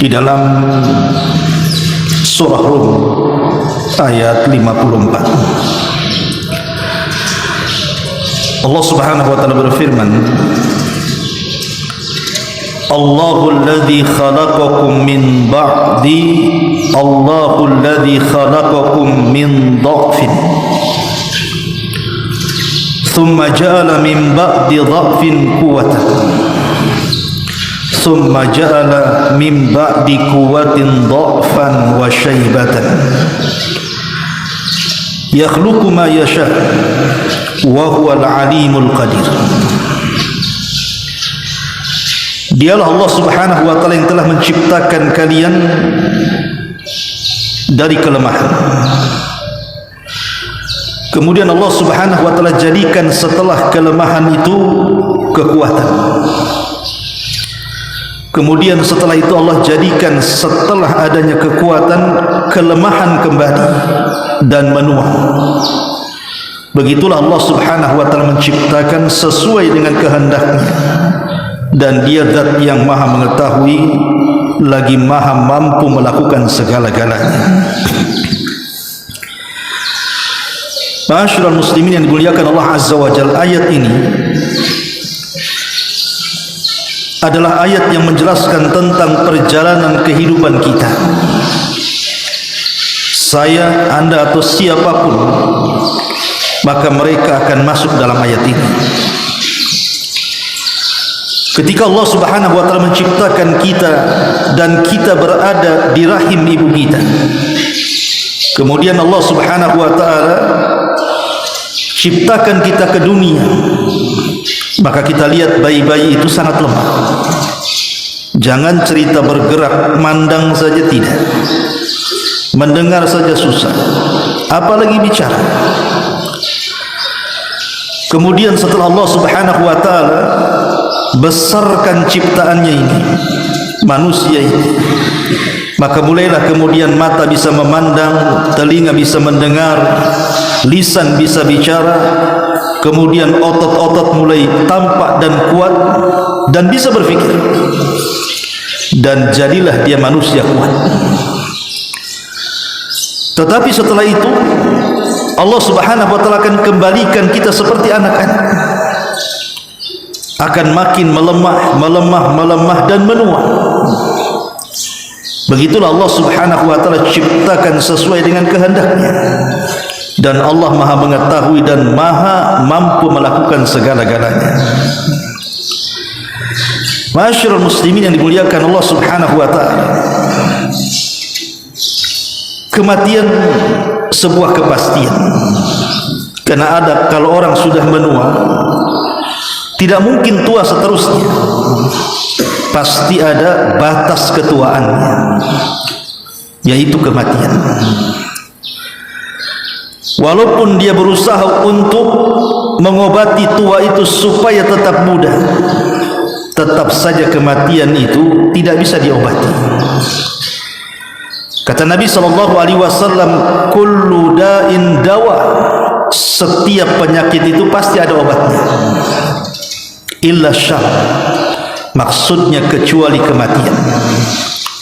di dalam surah Rum ayat 54. Allah Subhanahu wa taala berfirman, Allahul ladzi khalaqakum min ba'di Allahul ladzi khalaqakum min dha'fin thumma ja'ala min ba'di dha'fin quwwatan thumma ja'ala min ba'di quwwatin dha'fan wa syaibatan yakhluqu ma yasha wa huwal alimul qadir. Dialah Allah Subhanahu wa taala yang telah menciptakan kalian dari kelemahan. Kemudian Allah Subhanahu wa taala jadikan setelah kelemahan itu kekuatan. Kemudian setelah itu Allah jadikan setelah adanya kekuatan kelemahan kembali dan menua. Begitulah Allah Subhanahu wa taala menciptakan sesuai dengan kehendaknya. Dan dia zat yang maha mengetahui lagi maha mampu melakukan segala-galanya. Ma'asyiral muslimin yang dimuliakan Allah Azza wa Jalla, ayat ini adalah ayat yang menjelaskan tentang perjalanan kehidupan kita. Saya, Anda atau siapapun, maka mereka akan masuk dalam ayat ini. Ketika Allah Subhanahu wa taala menciptakan kita dan kita berada di rahim ibu kita, kemudian Allah Subhanahu wa taala ciptakan kita ke dunia, maka kita lihat bayi-bayi itu sangat lemah. Jangan cerita bergerak, mandang saja tidak, mendengar saja susah, apalagi bicara. Kemudian setelah Allah Subhanahu wa taala besarkan ciptaannya ini, manusia ini, maka mulailah kemudian mata bisa memandang, telinga bisa mendengar, lisan bisa bicara, kemudian otot-otot mulai tampak dan kuat dan bisa berpikir, dan jadilah dia manusia kuat. Tetapi setelah itu Allah Subhanahu wa taala akan kembalikan kita seperti anak-anak, akan makin melemah dan menua. Begitulah Allah Subhanahu wa taala ciptakan sesuai dengan kehendaknya, dan Allah maha mengetahui dan maha mampu melakukan segala-galanya. Ma'asyiral muslimin yang dimuliakan Allah Subhanahu wa taala, kematian sebuah kepastian. Karena ada, kalau orang sudah menua, tidak mungkin tua seterusnya. Pasti ada batas ketuaannya, yaitu kematian. Walaupun dia berusaha untuk mengobati tua itu supaya tetap muda, tetap saja kematian itu tidak bisa diobati. Kata Nabi SAW, kullu da'in dawa, setiap penyakit itu pasti ada obatnya, illa syarr, maksudnya kecuali kematian.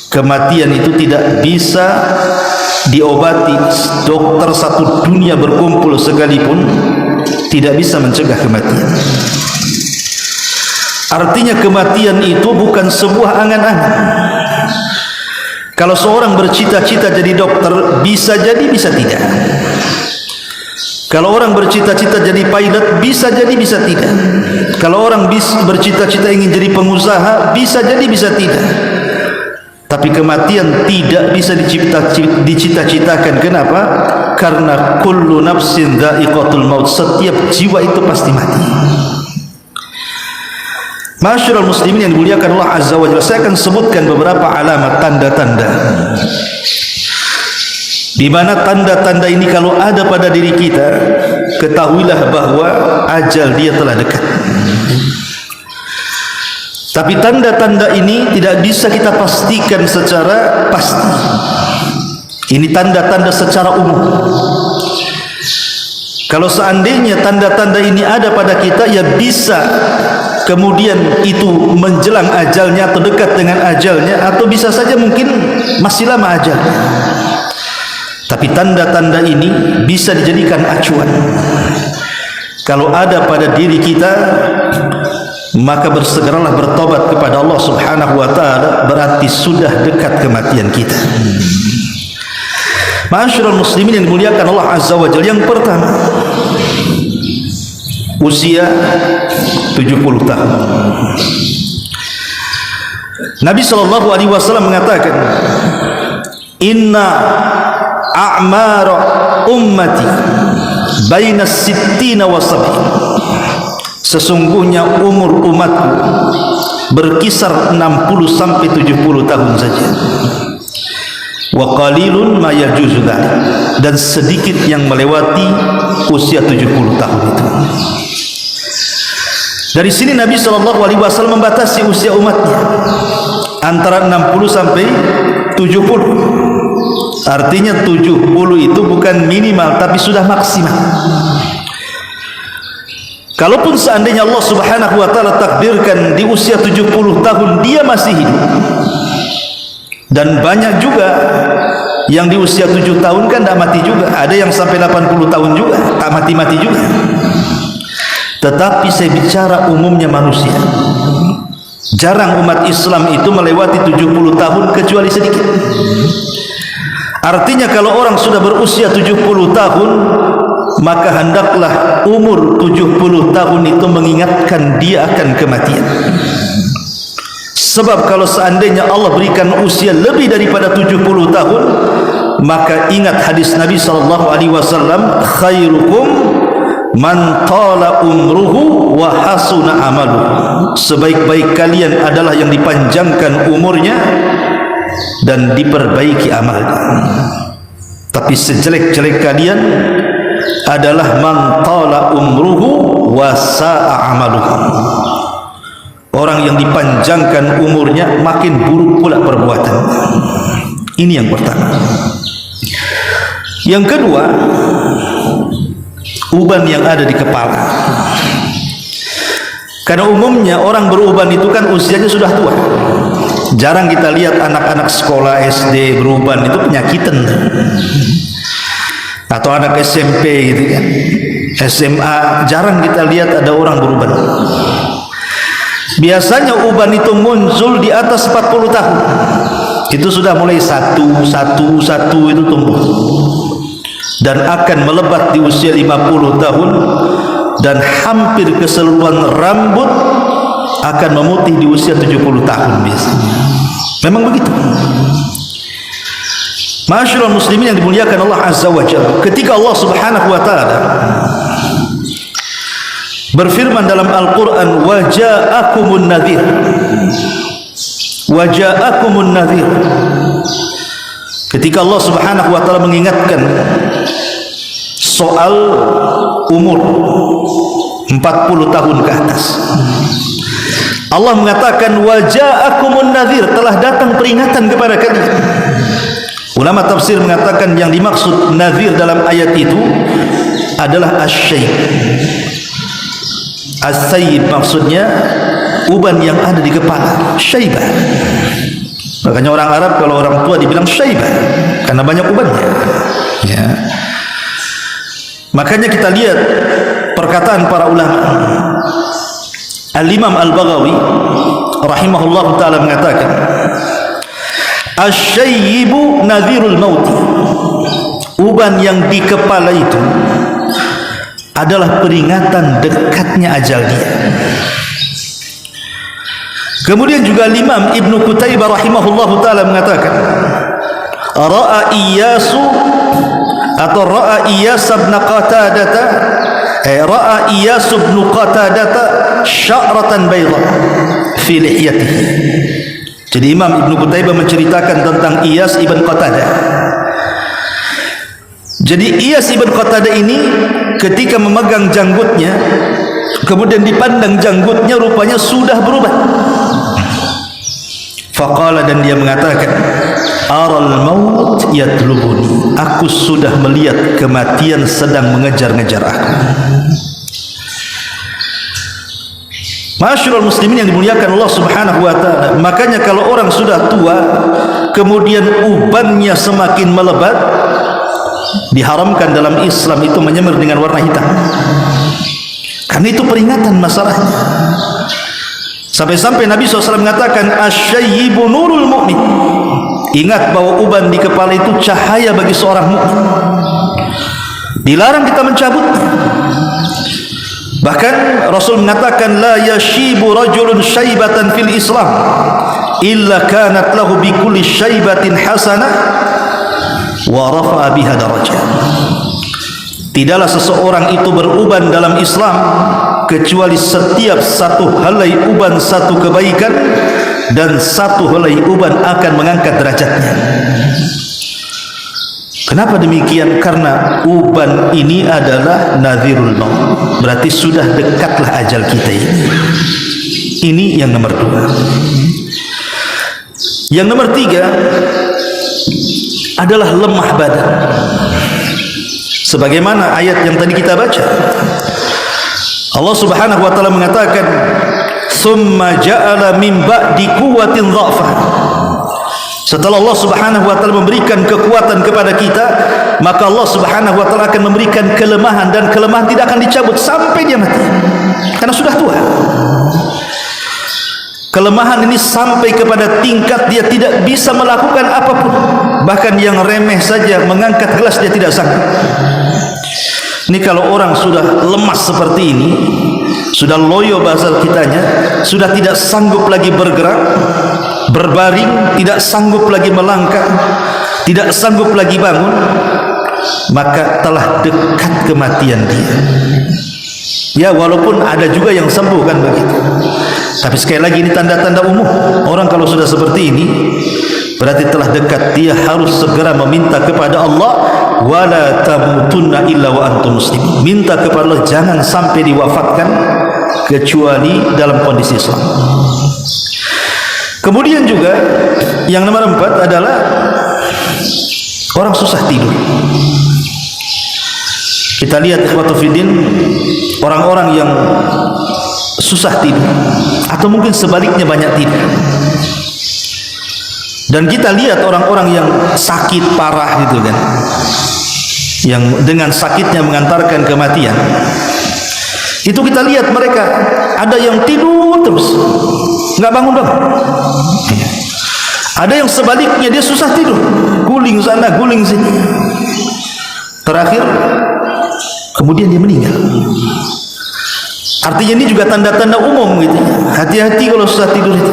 Kematian itu tidak bisa diobati. Dokter satu dunia berkumpul sekalipun tidak bisa mencegah kematian. Artinya kematian itu bukan sebuah angan-angan. Kalau seorang bercita-cita jadi dokter, bisa jadi bisa tidak. Kalau orang bercita-cita jadi pilot, bisa jadi bisa tidak. Kalau orang bercita-cita ingin jadi pengusaha, bisa jadi bisa tidak. Tapi kematian tidak bisa dicita-citakan. Kenapa? Karena kullu nafsin dha'iqatul maut, setiap jiwa itu pasti mati. Ma'asyiral muslimin yang dimuliakan Allah Azza wa Jalla, saya akan sebutkan beberapa alamat, tanda-tanda, di mana tanda-tanda ini kalau ada pada diri kita, ketahuilah bahwa ajal dia telah dekat. Tapi tanda-tanda ini tidak bisa kita pastikan secara pasti. Ini tanda-tanda secara umum. Kalau seandainya tanda-tanda ini ada pada kita, ya bisa kemudian itu menjelang ajalnya atau dekat dengan ajalnya, atau bisa saja mungkin masih lama ajalnya. Tapi tanda-tanda ini bisa dijadikan acuan. Kalau ada pada diri kita, maka bersegeralah bertobat kepada Allah Subhanahu wa taala, berarti sudah dekat kematian kita. Ma'asyiral muslimin yang dimuliakan Allah Azza wa Jalla, yang pertama, usia 70 tahun. Nabi sallallahu alaihi wasallam mengatakan, "Inna a'mar ummati baina sittina wa sab'in." Sesungguhnya umur umatku berkisar 60 sampai 70 tahun saja. Wa qalilun ma yajuzu dzalik, dan sedikit yang melewati usia 70 tahun itu. Dari sini Nabi sallallahu alaihi wasallam membatasi usia umatnya antara 60 sampai 70. Artinya 70 itu bukan minimal tapi sudah maksimal. Kalaupun seandainya Allah Subhanahu wa taala takdirkan di usia 70 tahun dia masih hidup, dan banyak juga yang di usia 7 tahun kan tidak mati juga, ada yang sampai 80 tahun juga tak mati-mati juga. Tetapi saya bicara umumnya manusia. Jarang umat Islam itu melewati 70 tahun kecuali sedikit. Artinya kalau orang sudah berusia 70 tahun, maka hendaklah umur 70 tahun itu mengingatkan dia akan kematian. Sebab kalau seandainya Allah berikan usia lebih daripada 70 tahun, maka ingat hadis Nabi SAW, khairukum man qala umruhu wa hasuna amaluhu. Sebaik-baik kalian adalah yang dipanjangkan umurnya dan diperbaiki amalnya. Tapi sejelek-jelek kalian adalah man qala umruhu wa sa'a amaluhu. Orang yang dipanjangkan umurnya makin buruk pula perbuatan. Ini yang pertama. Yang kedua, uban yang ada di kepala. Karena umumnya orang beruban itu kan usianya sudah tua. Jarang kita lihat anak-anak sekolah SD beruban, itu penyakitan. Atau anak SMP gitu kan, SMA, jarang kita lihat ada orang beruban. Biasanya uban itu muncul di atas 40 tahun. Itu sudah mulai satu itu tumbuh, dan akan melebat di usia 50 tahun, dan hampir keseluruhan rambut akan memutih di usia 70 tahun biasanya. Memang begitu. Ma'asyiral muslimin yang dimuliakan Allah Azza wa Jalla, ketika Allah Subhanahu wa taala berfirman dalam Al-Quran, waja'akumun nadhir, waja'akumun nadhir, ketika Allah Subhanahu wa taala mengingatkan soal umur 40 tahun ke atas, Allah mengatakan waja'akumun nadhir, telah datang peringatan kepada kalian. Ulama tafsir mengatakan yang dimaksud nadhir dalam ayat itu adalah asy-syaib. As-sayyib maksudnya uban yang ada di kepala, syaibah. Makanya orang Arab kalau orang tua dibilang syaibah karena banyak ubannya, ya. Makanya kita lihat perkataan para ulama. Al-Imam Al-Baghawi rahimahullah ta'ala mengatakan, asy-syaibu nadhirul maut. Uban yang di kepala itu adalah peringatan dekatnya ajal dia. Kemudian juga Imam Ibnu Qutaibah rahimahullahu taala mengatakan, ra'a Iyasu atau ra'a Iyas bin Qatadah, ra'a Iyas bin Qatadah sya'ratan bayda fi lihyatihi. Jadi Imam Ibnu Qutaibah menceritakan tentang Iyas ibn Qatadah. Jadi Iyas ibn Qatadah ini ketika memegang janggutnya, kemudian dipandang janggutnya rupanya sudah berubah. Faqala, dan dia mengatakan, aral maut yatlubuni, aku sudah melihat kematian sedang mengejar-ngejar aku. Masyarul muslimin yang dimuliakan Allah Subhanahu wa taala, makanya kalau orang sudah tua kemudian ubannya semakin melebat, diharamkan dalam Islam itu menyemir dengan warna hitam. Karena itu peringatan masalahnya. Sampai-sampai Nabi SAW mengatakan asyayyibu nurul mu'min. Ingat bahwa uban di kepala itu cahaya bagi seorang mukmin. Dilarang kita mencabut. Bahkan Rasul mengatakan la yashibu rajulun syaibatan fil Islam illa kanat lahu bi kulli syaibatin hasanah wa rafa'a biha darajah. Tidaklah seseorang itu beruban dalam Islam kecuali setiap satu helai uban satu kebaikan, dan satu helai uban akan mengangkat derajatnya. Kenapa demikian? Karena uban ini adalah nadhirul maut, berarti sudah dekatlah ajal kita ini. Ini yang nomor 2. Yang nomor 3 adalah lemah badan. Sebagaimana ayat yang tadi kita baca, Allah Subhanahu wa taala mengatakan summa ja'ala min ba'di quwwatin dha'fa. Setelah Allah Subhanahu wa taala memberikan kekuatan kepada kita, maka Allah Subhanahu wa taala akan memberikan kelemahan, dan kelemahan tidak akan dicabut sampai dia mati. Karena sudah tua. Kelemahan ini sampai kepada tingkat dia tidak bisa melakukan apapun. Bahkan yang remeh saja, mengangkat gelas dia tidak sanggup. Ini kalau orang sudah lemas seperti ini, sudah loyo bahasa kitanya, sudah tidak sanggup lagi bergerak, berbaring, tidak sanggup lagi melangkah, tidak sanggup lagi bangun, maka telah dekat kematian dia. Ya, walaupun ada juga yang sembuh kan begitu. Tapi sekali lagi ini tanda-tanda umum. Orang kalau sudah seperti ini berarti telah dekat, dia harus segera meminta kepada Allah, wala tamutunna illa wa antum muslimun. Minta kepada Allah jangan sampai diwafatkan kecuali dalam kondisi Islam. Kemudian juga yang nomor 4 adalah orang susah tidur. Kita lihat ikhwatu fiddin, orang-orang yang susah tidur atau mungkin sebaliknya banyak tidur. Dan kita lihat orang-orang yang sakit parah gitu kan, yang dengan sakitnya mengantarkan kematian. Itu kita lihat mereka ada yang tidur terus, nggak bangun-bangun. Ada yang sebaliknya, dia susah tidur, guling sana guling sini. Terakhir kemudian dia meninggal. Artinya ini juga tanda-tanda umum gitu. Hati-hati kalau susah tidur itu.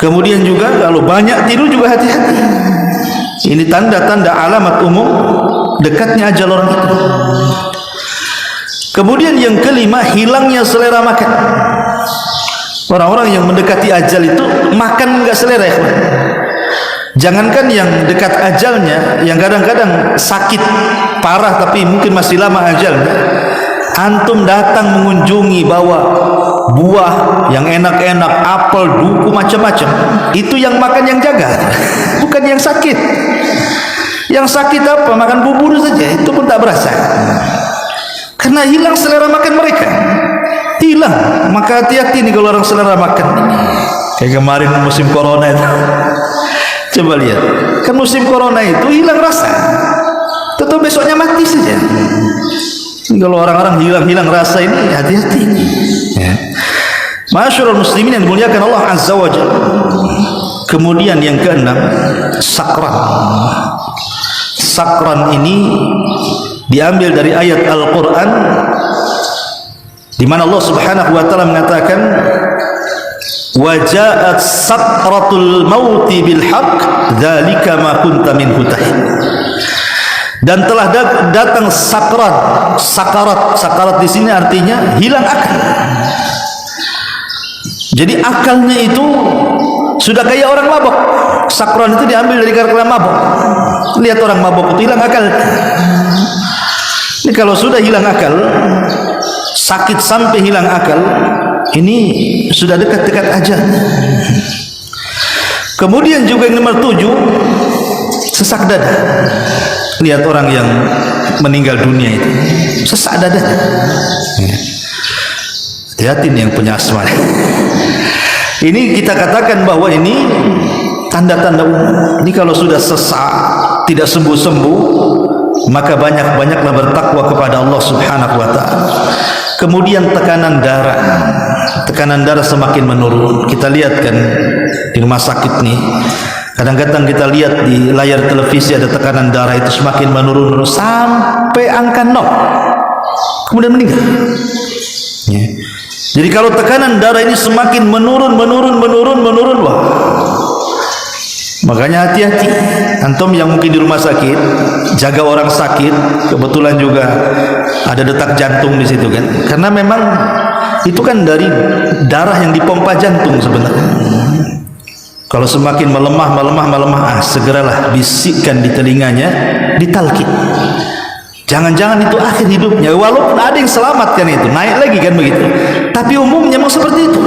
Kemudian juga kalau banyak tidur juga hati-hati. Ini tanda-tanda alamat umum dekatnya ajal orang itu. Kemudian yang kelima, hilangnya selera makan. Orang-orang yang mendekati ajal itu makan enggak selera ya. Jangankan yang dekat ajalnya, yang kadang-kadang sakit parah tapi mungkin masih lama ajalnya, antum datang mengunjungi bawa buah yang enak-enak, apel, duku, macam-macam, itu yang makan yang jaga, bukan yang sakit. Yang sakit apa? Makan bubur saja, itu pun tak berasa. Karena hilang selera makan mereka, hilang. Maka hati-hati nih kalau orang selera makan. Kayak kemarin musim corona itu. Coba lihat, kan musim corona itu hilang rasa, tentu besoknya mati saja. Kalau orang-orang hilang rasa ini, hati-hati. Ya. Masyarul muslimin yang dimuliakan Allah Azza wa Jalla. Kemudian yang keenam, sakran. Sakran ini diambil dari ayat Al-Quran, di mana Allah Subhanahu wa taala mengatakan, waja'at sakratul mauti bil haqq dzalika ma kunta minhu tahid. Dan telah datang sakarat. Sakarat di sini artinya hilang akal. Jadi akalnya itu sudah kayak orang mabok. Sakran itu diambil dari kata mabok. Lihat orang mabok itu hilang akal. Ini kalau sudah hilang akal, sakit sampai hilang akal, ini sudah dekat-dekat ajal. Kemudian juga yang nomor 7, sesak dada. Lihat orang yang meninggal dunia itu sesak dada. Yatin yang punya asma. Ini kita katakan bahwa ini tanda-tanda umum. Ini kalau sudah sesak, tidak sembuh-sembuh, maka banyak-banyaklah bertakwa kepada Allah Subhanahu wa taala. Kemudian tekanan darah semakin menurun. Kita lihat kan di rumah sakit nih, kadang-kadang kita lihat di layar televisi ada tekanan darah itu semakin menurun sampai angka 0, kemudian meninggal. Ya. Jadi kalau tekanan darah ini semakin menurun, wah, makanya hati-hati. Antum yang mungkin di rumah sakit, jaga orang sakit, kebetulan juga ada detak jantung di situ kan, karena memang itu kan dari darah yang dipompa jantung sebenarnya. Kalau semakin melemah, segeralah bisikkan di telinganya, ditalkin. Jangan-jangan itu akhir hidupnya, walaupun ada yang selamatkan itu, naik lagi kan begitu. Tapi umumnya memang seperti itu.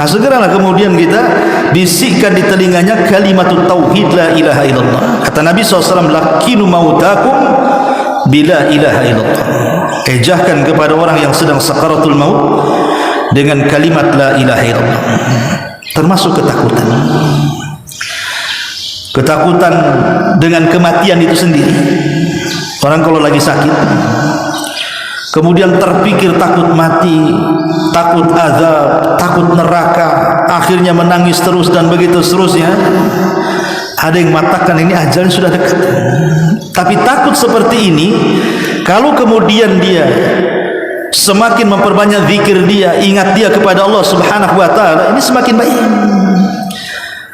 Segeralah kemudian kita bisikkan di telinganya kalimatut tauhid la ilaha illallah. Kata Nabi SAW, lakinu mautakum bila ilaha illallah. Ejahkan kepada orang yang sedang sakaratul maut dengan kalimat la ilaha illallah. Termasuk ketakutan dengan kematian itu sendiri. Orang kalau lagi sakit, kemudian terpikir takut mati, takut azab, takut neraka, akhirnya menangis terus dan begitu seterusnya. Ada yang mengatakan ini ajalnya sudah dekat. Tapi takut seperti ini, kalau kemudian dia semakin memperbanyak zikir dia, ingat dia kepada Allah Subhanahu wa taala, ini semakin baik.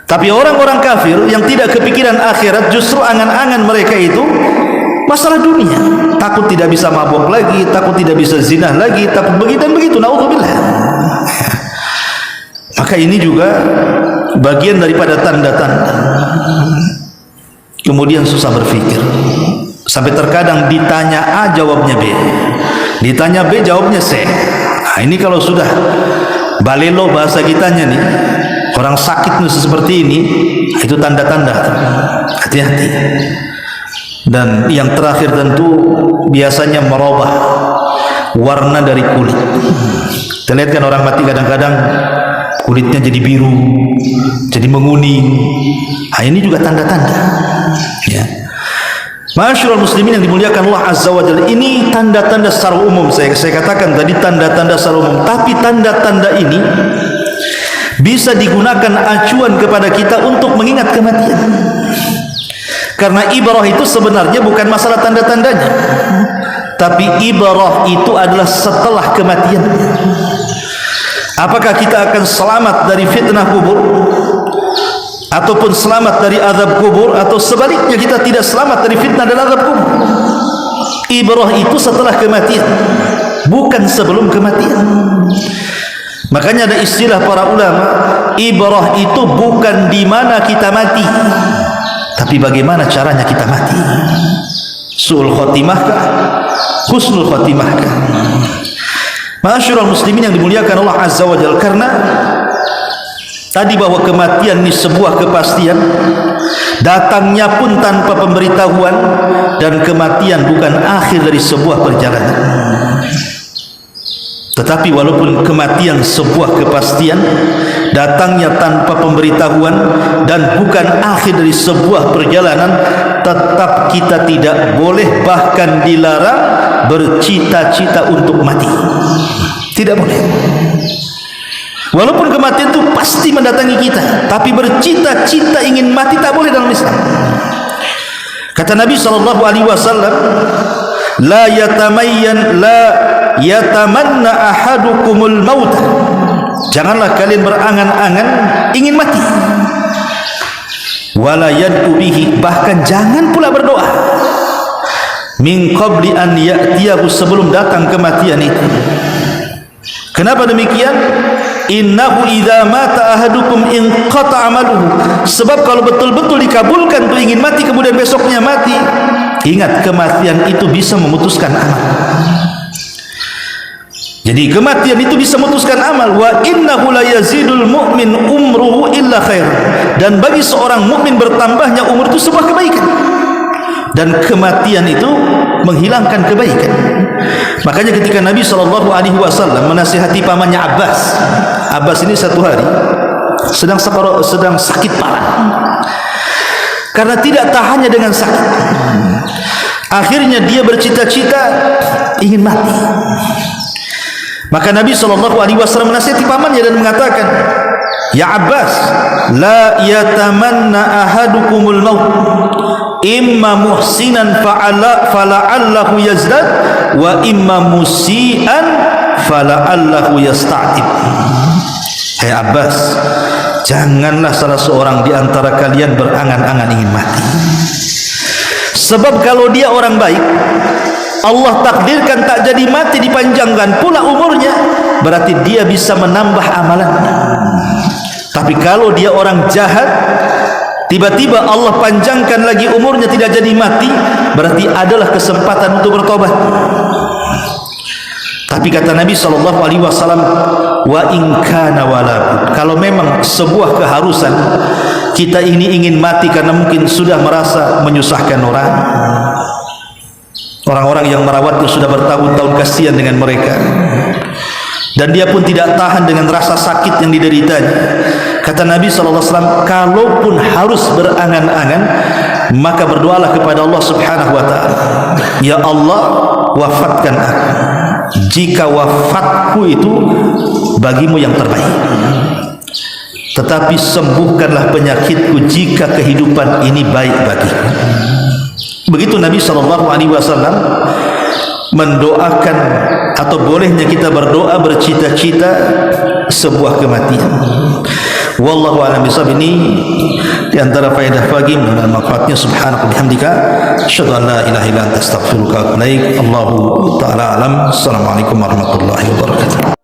Tapi orang-orang kafir yang tidak kepikiran akhirat, justru angan-angan mereka itu masalah dunia. Takut tidak bisa mabuk lagi, takut tidak bisa zina lagi, takut begitu dan begitu. Naudzubillah. Maka ini juga bagian daripada tanda-tanda. Kemudian susah berpikir. Sampai terkadang ditanya A jawabnya B, ditanya B jawabnya C. Nah, ini kalau sudah balelo bahasa kitanya nih, orang sakit seperti ini, itu tanda-tanda. Hati-hati. Dan yang terakhir tentu biasanya merubah warna dari kulit. Kita lihat kan orang mati kadang-kadang kulitnya jadi biru, jadi menguning. Nah, ini juga tanda-tanda. Ya. Ma'asyiral muslimin yang dimuliakan Allah Azza wa Jalla, ini tanda-tanda secara umum. Saya katakan tadi tanda-tanda secara umum. Tapi tanda-tanda ini bisa digunakan acuan kepada kita untuk mengingat kematian. Karena ibrah itu sebenarnya bukan masalah tanda-tandanya, tapi ibrah itu adalah setelah kematian. Apakah kita akan selamat dari fitnah kubur, ataupun selamat dari azab kubur, atau sebaliknya kita tidak selamat dari fitnah dan azab kubur? Ibrah itu setelah kematian, bukan sebelum kematian. Makanya ada istilah para ulama, ibrah itu bukan di mana kita mati, tapi bagaimana caranya kita mati. Su'ul khotimahkah, husnul khotimahkah? Ma'asyiral muslimin yang dimuliakan Allah Azza wa Jalla, karena tadi bahwa kematian ini sebuah kepastian, datangnya pun tanpa pemberitahuan, dan kematian bukan akhir dari sebuah perjalanan. Tetapi walaupun kematian sebuah kepastian, datangnya tanpa pemberitahuan, dan bukan akhir dari sebuah perjalanan, tetap kita tidak boleh, bahkan dilarang bercita-cita untuk mati. Tidak boleh. Walaupun kematian itu pasti mendatangi kita, tapi bercita-cita ingin mati tak boleh dalam Islam. Kata Nabi SAW, la yatamanna ahadukumul maut. Janganlah kalian berangan-angan ingin mati. Wala yad'u bihi, bahkan jangan pula berdoa, min qabli an ya'tiyahu, sebelum datang kematian itu. Kenapa demikian? Innahu idza mata ahadukum inqata amaluhu. Sebab kalau betul-betul dikabulkan tuh ingin mati, kemudian besoknya mati, ingat kematian itu bisa memutuskan amal. Jadi kematian itu bisa memutuskan amal. Wa innahu la yazidul mu'min umruhu illa khair. Dan bagi seorang mukmin bertambahnya umur itu sebuah kebaikan. Dan kematian itu menghilangkan kebaikan. Makanya ketika Nabi SAW menasihati pamannya Abbas ini satu hari sedang sakit parah, karena tidak tahannya dengan sakit, akhirnya dia bercita-cita ingin mati. Maka Nabi SAW menasihati pamannya dan mengatakan, "Ya Abbas, la yatamanna ahadukumul maut, imma muhsinan fala'allahu yazdad, wa imma musian fala'allahu yasta'tib." Hai Abbas, janganlah salah seorang di antara kalian berangan-angan ingin mati. Sebab kalau dia orang baik, Allah takdirkan tak jadi mati, dipanjangkan pula umurnya, berarti dia bisa menambah amalannya. Tapi kalau dia orang jahat, tiba-tiba Allah panjangkan lagi umurnya, tidak jadi mati, berarti adalah kesempatan untuk bertobat. Tapi kata Nabi SAW, wa in kana walabud, kalau memang sebuah keharusan kita ini ingin mati karena mungkin sudah merasa menyusahkan orang-orang yang merawatnya sudah bertahun-tahun, kasihan dengan mereka, dan dia pun tidak tahan dengan rasa sakit yang dideritanya. Kata Nabi SAW, kalaupun harus berangan-angan, maka berdoalah kepada Allah Subhanahu wa ta'ala, ya Allah, wafatkan aku jika wafatku itu bagimu yang terbaik, tetapi sembuhkanlah penyakitku jika kehidupan ini baik bagiku. Begitu Nabi SAW mendoakan, atau bolehnya kita berdoa bercita-cita sebuah kematian. Wallahu a'lam bishawab. Ini di antara faedah pagi dan manfaatnya. Subhanaka bihamdika asyhadu an la ilaha illa anta astaghfiruka wa atubu ilaik. Allahu ta'ala alam. Assalamualaikum warahmatullahi wabarakatuh.